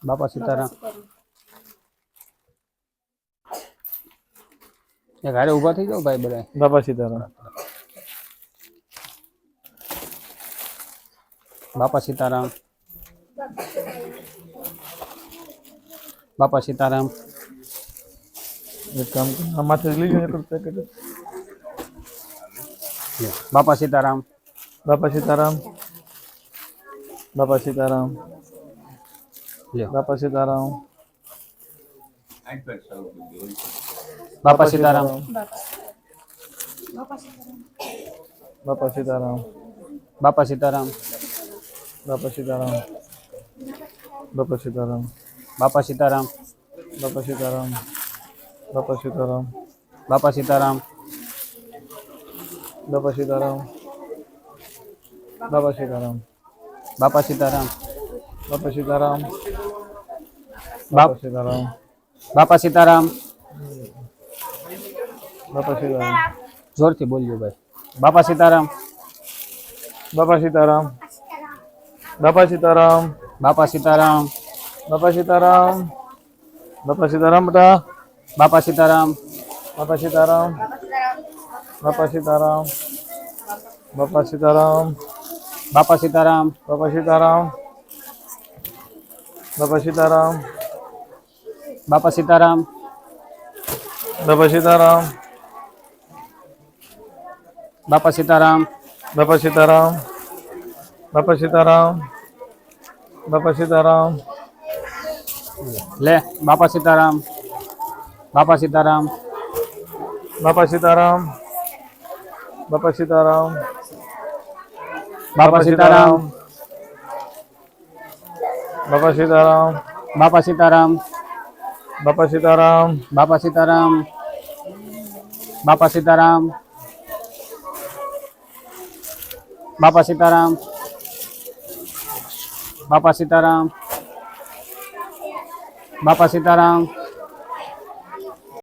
બાપા સીતારામ. એક હારે ઊભા થઈ જાઓ ભાઈ બધા. બાપા સીતારામ. બાપા સીતારામ. બાપા સીતારામ. એક કામ કરો, આ માથે લઈ જાઓ એક પેકેટ. બાપા સીતારામ. બાપા સીતારામ. બાપા સીતારામ. લ્યો. બાપા સીતારામ. બાપા સીતારામ. બાપા સીતારામ. બાપા સીતારામ. બાપા સીતારામ. બાપા સીતારામ. બાપા સીતારામ. બાપા સીતારામ. બાપા સીતારામ. બાપા સીતારામ. બાપા સીતારામ. બાપા સીતારામ. બાપા સીતારામ. બાપા સીતારામ. બાપ બાપા સીતારામ. બાપા સીતારામ. બાપા સીતારામ. જોરથી બોલજો ભાઈ. બાપા સીતારામ. બાપા સીતારામ. બાપા સીતારામ. બાપા સીતારામ. બાપા સીતારામ. બાપા સીતારામ બેટા. બાપા સીતારામ. બાપા સીતારામ. બાપા સીતારામ. બાપા સીતારામ. બાપા સીતારામ. બાપા સીતારામ. બાપા સીતારામ. બાપા સીતારામ. બાપા સીતારામ. બાપા સીતારામ. બાપા સીતારામ. બાપા સીતારામ. બાપા સીતારામ. લે બાપા સીતારામ. બાપા સીતારામ. બાપા સીતારામ. બાપા સીતારામ. બાપા સીતારામ. બાપા સીતારામ. બાપા સીતારામ. બાપા સીતારામ. બાપા સીતારામ. બાપા સીતારામ. બાપા સીતારામ. બાપા સીતારામ. બાપા સીતારામ.